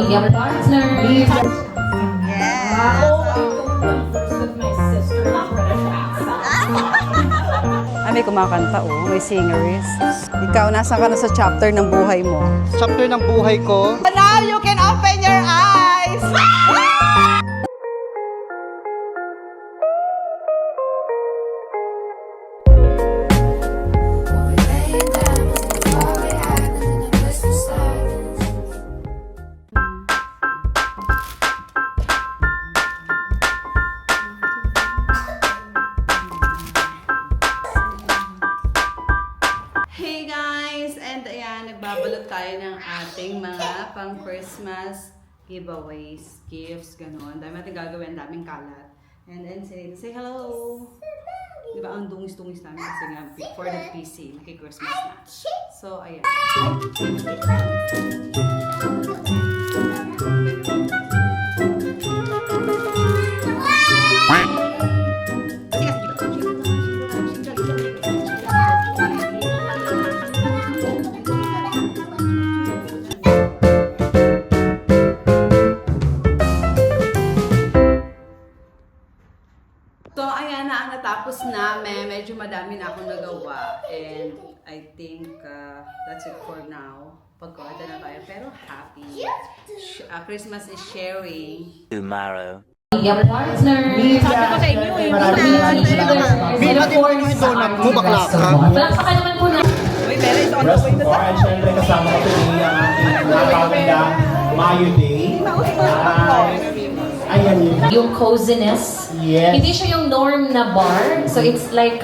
Your partner. Yes. May kumakanta may singers. Ikaw, nasa ka na sa chapter ng buhay mo? Chapter ng buhay ko. Now you can open your eyes. Hey guys! And ayan, nagbabalot tayo ng ating mga pang-Christmas giveaways, gifts, gano'n. Dami natin gagawin, daming kalat. And then, say hello! Diba, ang dungis-dungis namin kasi nga, for the PC, naki-Christmas na. So, ayan. So, ayan na ang natapos namin. Medyo madami na akong nagawa. And I think that's it for now. Pagkakata na tayo. Pero happy. Christmas is sharing. Tomorrow. Your partner. Sabi ko sa inyo eh. Binati mo yung donut mo, bakla ka. Palakpakan naman po na. Uy, Bella is on the Rest way of to all, ay syempre kasama ko today ang ating nakakagandang Mayo Day. Ayan yun. Yung coziness. Yes. Hindi siya yung norm na bar. So it's like,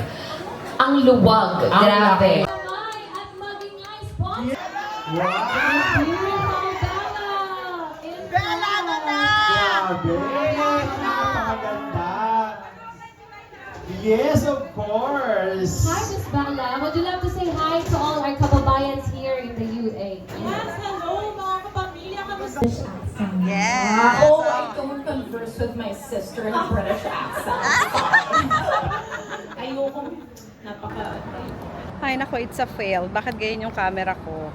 ang luwag. Grabe. At maging nice sponsor. Grabe. Napakaganda. Yes, of course. Hi, Miss Bella. Would you love to say hi to all our kababayans here in the UA? Yes, hello mga kapamilya, kamusta? Yes. Oh, I don't converse with my sister in a British accent. Ayokong Ay, nako, it's a fail. Bakit ganyan yung camera ko?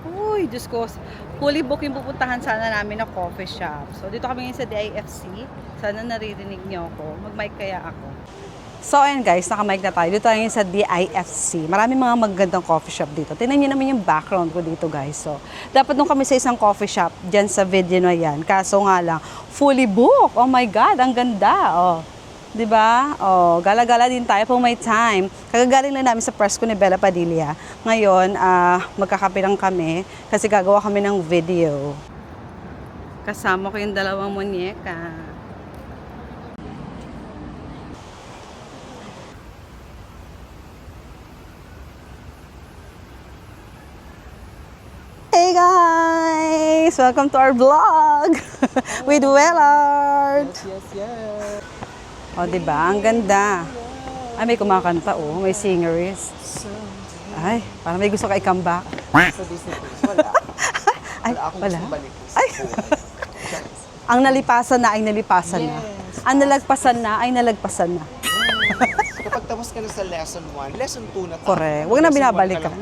Uy, Diyos ko. Fully book yung pupuntahan sana namin na coffee shop. So, dito kami ngayon sa DIFC. Sana naririnig niyo ako. Mag-mic kaya ako. So, ayan guys, naka-mic na tayo. Dito tayo ngayon sa DIFC. Maraming mga magagandang coffee shop dito. Tingnan niyo naman yung background ko dito, guys. So, dapat nung kami sa isang coffee shop, dyan sa video na yan. Kaso nga lang, fully book. Oh my God, ang ganda. Oh. Diba? Oh, gala-gala din tayo kung may time. Kagagaling na namin sa press ko ni Bella Padilla. Ngayon, magkakape lang kami kasi gagawa kami ng video. Kasama ko yung dalawang munyeka. Hey guys! Welcome to our vlog with Wellard. Yes. O, diba? Ang ganda. Ay, may kumakanta, may singers. Ay, parang may gusto ka i-comeback. Sa Disney Plus, wala. Ay, Akong wala. gusto balik. Ay! Ang nalipasan na ay nalipasan na. Ang nalagpasan na ay nalagpasan na. Kapag tapos ka na sa lesson 1, lesson 2 na tayo. Correct. Huwag na binabalikan.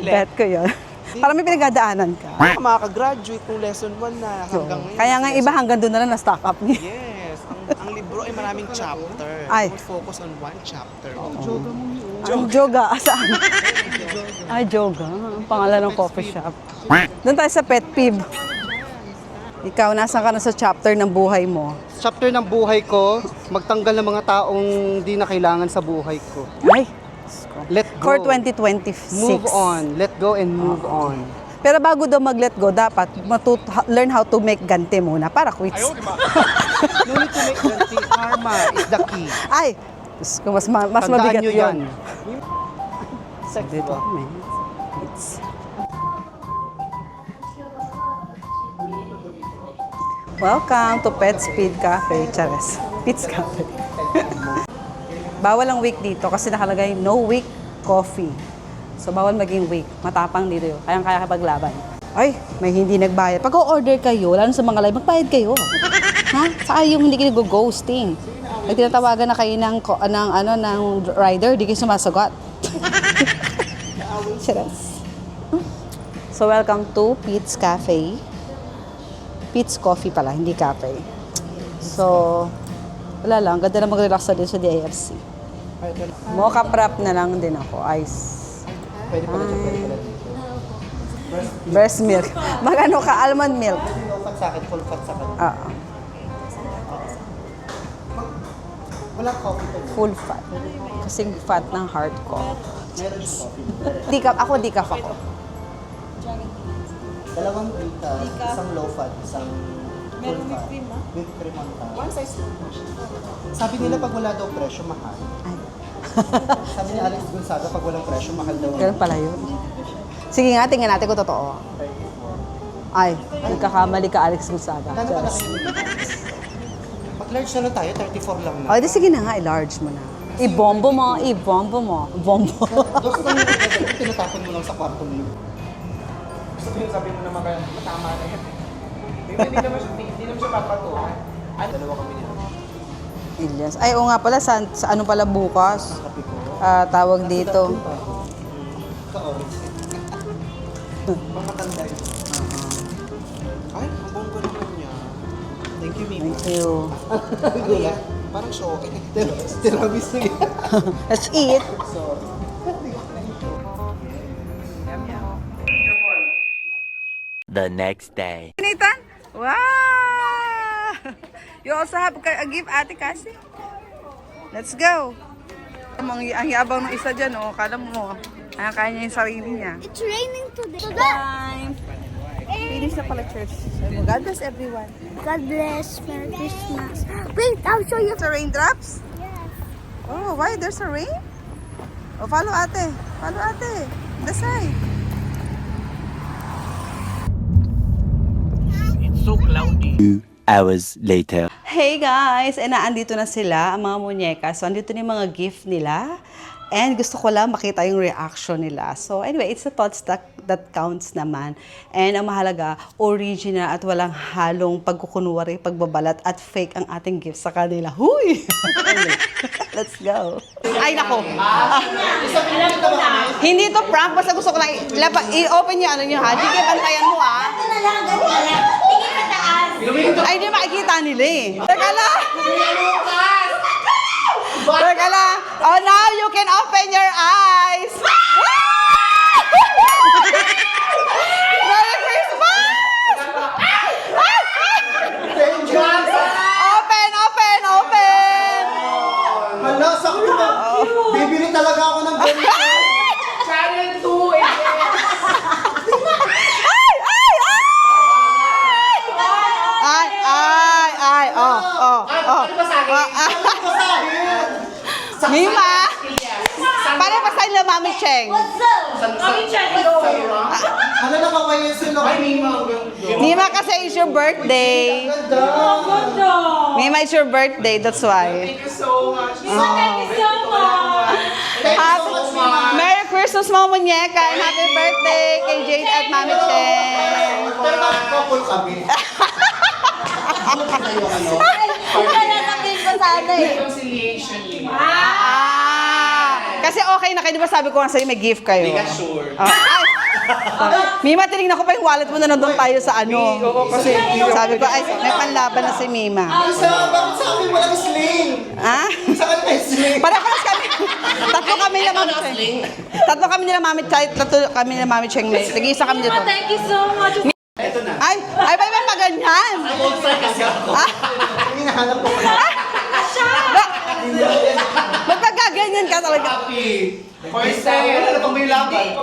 Bet ko yun. Parang may pinagdadaanan ka. Makaka-graduate kung lesson 1 na hanggang ngayon. Kaya nga iba hanggang doon na lang na-stock up niya. Yes. Ang libro ay maraming chapter. Ay. Don't focus on one chapter. Ang Joga. Saan? Ay, Joga. Ang pangalan ng coffee shop. Doon tayo sa pet peeve. Ikaw, nasa ka na sa chapter ng buhay mo? Chapter ng buhay ko, magtanggal ng mga taong di na kailangan sa buhay ko. Ay, Let go. for 2026. Move on. Let go and move on. Pero bago daw mag-let go, dapat learn how to make ganti muna para quits. No need to make ganti. Karma is the key. Ay, Diyos ko, mas Tandaan mabigat nyo yun. Sex Dito ba? kami. Quits. Welcome to Pet Speed Cafe, Chares. Pete's Cafe. Bawal ang week dito kasi nakalagay no week coffee. So, bawal maging weak. Matapang dito yun. Kayang-kaya kapaglaban. Ay, may hindi nagbayad. Pag o-order kayo, lalo sa mga live, magbayad kayo. Ha? Saka yung hindi kayo go-ghosting. Pag tinatawagan na kayo ng rider, di kayo sumasagot. Charas. So, welcome to Pete's Cafe. Pete's Coffee pala, hindi cafe. So, wala lang. Ganda na mag-relax din sa DIFC. Mocha prep na lang din ako. Ice. Pwede pala dyan, pwede pala dito. Breast milk. Magano ka? Almond milk. No fat sa akin, full fat sa akin. Oo. Walang coffee to. Full fat. Kasing fat ng heart ko. Meron yung coffee. Ako decaf ako. Dalawang decaf, isang low fat, isang full fat. With cream on top. One size lang. Sabi nila pag wala daw presyo, mahal. Ay. Sabi ni Alex Gonzaga, pag walang presyo, mahal daw. Ganun pala yun. Sige nga, tingnan natin kung totoo. Ay, nagkakamali ka, Alex Gonzaga. Kano pala kayo? Mag-large na lang tayo, 34 lang na. O, di sige na nga, i-large mo na. I-bombo mo, i-bombo mo. Bombo. Gusto ko yung tinatapon mo lang sa kwarto mo. Gusto ko yung sabi mo naman kaya, matama na yan. Hindi naman siya papatuhan. Dalawa kami nila. Ilyas. Ay, oo nga pala, sa ano pala bukas? Kapi ko. Tawag dito. Ka-orange. Pamatanda yun. Ay, ang bongga naman niya. Thank you, Mimi. Thank you. Gulat. Parang show. Tiramisu yan. Let's eat. So, The next day. Nathan? Wow! You also have a gift, Ate Cassie? Let's go! Ang yabang ng isa dyan, oh. Kala mo, kaya niya yung sarili niya. It's raining today. Time! Finish na pala church. God bless everyone. God bless. Merry Christmas. Wait, I'll show you. The raindrops? Oh, why? There's a rain? Oh, follow ate. Follow ate. The side. It's so cloudy. 2 hours later. Hey guys! Naandito na sila, ang mga muñeca. So, andito na yung mga gift nila. And gusto ko lang makita yung reaction nila. So, anyway, it's the thoughts that counts naman. And ang mahalaga, original at walang halong pagkukunwari, pagbabalat at fake ang ating gift sa kanila. Huy! Let's go. Ay, nako. Hindi to prank. Basta gusto ko lang i-open yung ano nyo ha. Sige, bantayan mo ha. Ay, hindi makikita nila eh. Teka lang. Teka lang. Oh, now you can open your eyes. Merry Christmas! Open, open, open! hala, sakto ba? Bibili talaga ako ng ganito. Channel 2 eh. Ay, oh. Ano ba sa akin? Mima! Para pa sa inyo, Mami Cheng. Kami channel 2. Hala, nakakaya sila. Ay, Mima. Mima, kasi it's your birthday. Ganda. Mima, it's your birthday, that's why. Thank you so much. Thank you so much. Thank you so much, Mima. Merry Christmas, mga muñeca, and happy birthday kay Jade at Mami Cheng. Pero bakit couple kami? Reconciliation eh. Kasi okay na kayo, di ba sabi ko nga sa'yo, may gift kayo. Hindi ka sure. Mima, tinignan ko pa yung wallet mo na nandun tayo sa ano. kasi Sabi ko, ay, may panlaban na si Mima. Bakit sa akin walang sling? Ha? Sa akin may sling. Pareho kami. Tatlo kami nila Mami Cheng. Tatlo kami nila Mami Cheng. Tatlo kami nila Mami Cheng. Tig-isa kami dito. Thank you so much. Ito na. Ay, may maganyan. Kasi ako. Hinahanap ko. Magpagaganyan ka talaga. Happy. First time. Wala na pang may laban.